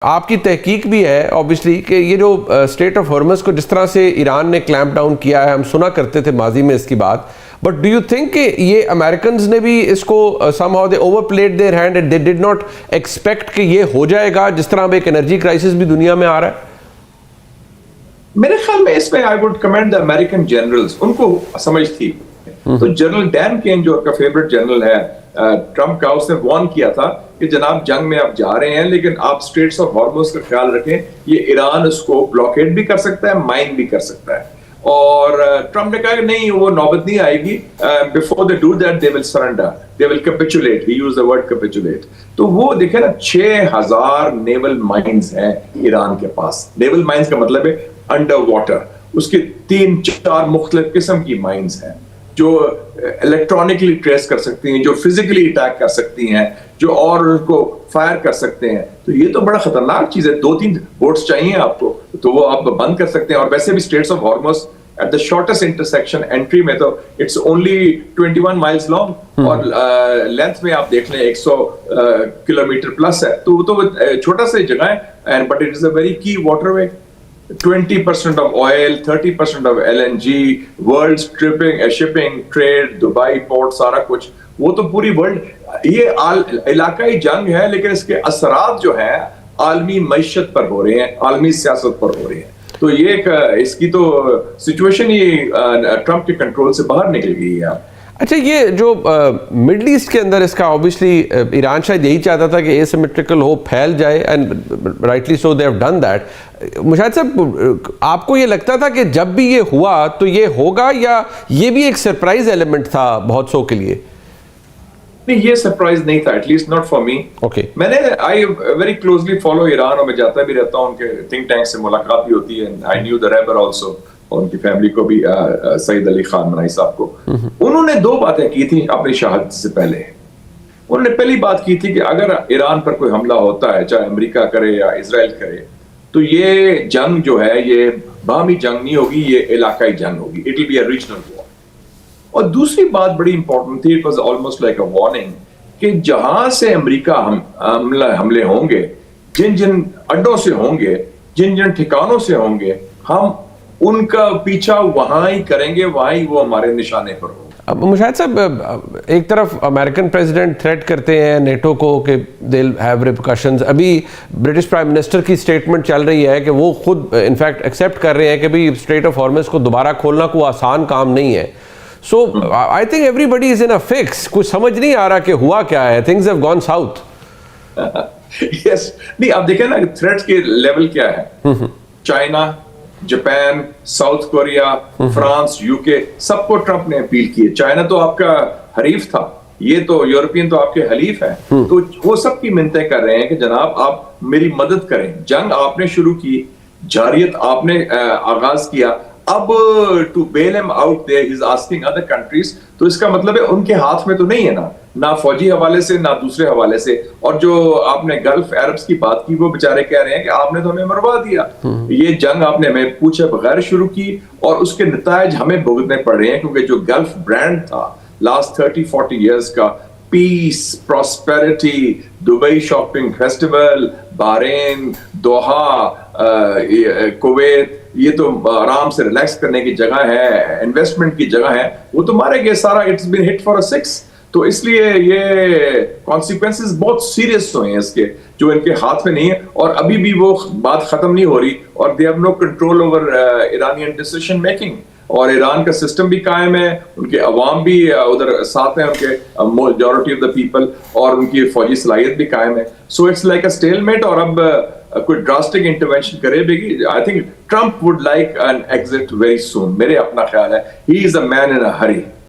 आपकी तहकीक भी है ऑब्वियसली कि ये जो स्टेट ऑफ हॉर्मस को जिस तरह से ईरान ने क्लैंप डाउन किया है, हम सुना करते थे माजी में इसकी बात, बट डू यू थिंक कि ये अमेरिकन्स ने भी इसको somehow they overplayed their hand and they did not expect कि ये हो जाएगा जिस तरह अब एक एनर्जी क्राइसिस भी दुनिया में आ रहा है? मेरे ख्याल में इसमें I would commend the American generals, उनको समझ थी। तो जनरल डैन केन जो आपका फेवरेट जनरल है ट्रंप का, उसने वार्न किया था कि जनाब जंग में आप जा रहे हैं लेकिन आप स्ट्रेट्स ऑफ हॉर्मुज का ख्याल रखें, ये ईरान उसको ब्लॉकेड भी कर सकता है, माइन भी कर सकता है। और ट्रंप ने कहा कि नहीं, वो नौबत नहीं आएगी, before they do that they will surrender, they will capitulate, he used the word capitulate. तो वो देखे ना, 6000 नेवल माइंस हैं ईरान के पास। नेवल माइंस का मतलब है अंडर वाटर, उसके 3-4 मुख्तलिफ किस्म की माइंस हैं जो इलेक्ट्रॉनिकली ट्रेस कर सकती हैं, जो फिजिकली अटैक कर सकती हैं, जो और उनको फायर कर सकते हैं। तो ये तो बड़ा खतरनाक चीज है। 2-3 बोट्स चाहिए आपको तो वो आप बंद कर सकते हैं। और वैसे भी straits of Hormuz at the shortest intersection entry में तो इट्स ओनली 21 माइल्स लॉन्ग और लेंथ में आप देख लें 100 किलोमीटर प्लस है। तो वो तो छोटा सा जगह है, but it is a very key waterway. 20% of oil, 30% of LNG, world shipping, trade, Dubai port, सारा कुछ, वो तो पूरी वर्ल्ड, ये इलाकाई जंग है लेकिन इसके असरात जो है आलमी मईशत पर हो रहे हैं, आलमी सियासत पर हो रहे हैं। तो ये इसकी तो सिचुएशन ये ट्रंप के कंट्रोल से बाहर निकल गई है। अच्छा, ये जो मिडल ईस्ट के अंदर इसका ऑब्वियसली ईरान शायद यही चाहता था कि एसिमेट्रिकल हो, फैल जाए, and rightly so they have done that. Mushahid साहब, आपको ये लगता था कि जब भी ये हुआ तो ये होगा, या ये भी एक सरप्राइज एलिमेंट था बहुत सौ के लिए? नहीं, ये सरप्राइज नहीं था, at least not for me. Okay, मैंने I very closely follow Iran, और मैं जाता भी रहता हूँ, उनके थिंक टैंक से मुलाकात भी होती है। I knew the rebar also, और उनकी फैमिली को भी, सईद अली खान मनाई साहब को। उन्होंने 2 बातें की थी अपनी शहादत से पहले। उन्होंने पहली बात की थी कि अगर ईरान पर कोई हमला होता है, चाहे अमेरिका करे या इजराइल करे, तो ये जंग जो है ये बाहमी जंग नहीं होगी, ये इलाकाई जंग होगी, it will be a regional war. और दूसरी बात बड़ी इंपॉर्टेंट थी, it was almost like a warning, कि जहां से अमेरिका हमले होंगे, जिन जिन अड्डों से होंगे, जिन जिन ठिकानों से होंगे, हम उनका पीछा वहां ही करेंगे, वहां ही वो हमारे निशाने पर हो। अब मुशाहिद साहब, एक तरफ अमेरिकन प्रेसिडेंट थ्रेट करते हैं नेटो को कि दे विल हैव रिपरकशंस। अभी ब्रिटिश प्राइम मिनिस्टर की स्टेटमेंट चल रही है कि वो खुद इनफैक्ट एक्सेप्ट कर रहे हैं कि भाई स्ट्रेट ऑफ हॉर्मुज को दोबारा खोलना कोई आसान काम नहीं है। So I think everybody is in a fix, कुछ समझ नहीं आ रहा कि हुआ क्या है, things have gone south. Yes, नहीं, आप देखें ना थ्रेट के लेवल क्या है। China, Japan, South Korea, France, UK, सबको ट्रंप ने अपील की है। चाइना तो आपका हरीफ था, ये तो यूरोपियन तो आपके हलीफ हैं। तो वो सब की मिन्नतें कर रहे हैं कि जनाब आप मेरी मदद करें। जंग आपने शुरू की, जारियत आपने आगाज किया, अब to bail him out there he is asking other countries. तो इसका मतलब है उनके हाथ में तो नहीं है ना फौजी हवाले से, ना दूसरे हवाले से। और जो आपने गल्फ अरब्स की बात की, वो बेचारे कह रहे हैं कि आपने तो हमें मरवा दिया, ये जंग आपने हमें पूछे बगैर शुरू की, और उसके नतायज हमें भुगतने पड़ रहे हैं। क्योंकि जो गल्फ ब्रांड था लास्ट 30-40 ईयर्स का, peace, prosperity, Dubai shopping festival, Bahrain, Doha, Kuwait, ये तो आराम से रिलैक्स करने की जगह है, इन्वेस्टमेंट की जगह है, वो तो मारे गए सारा। It's been hit for a 6। तो इसलिए ये कॉन्सिक्वेंसेस बहुत सीरियस हुए हैं इसके, जो इनके हाथ में नहीं है। और अभी भी वो बात खत्म नहीं हो रही, और they have no control over Iranian decision making. और ईरान का सिस्टम भी कायम है, उनके अवाम भी उधर साथ हैं, उनके मेजॉरिटी ऑफ द पीपल, और उनकी फौजी सलाहियत भी कायम है। So it's like a stalemate. और अब कोई ड्रास्टिक इंटरवेंशन करे भी, I think Trump would like an exit very soon. मेरे अपना ख्याल है, he is a man in a Hari.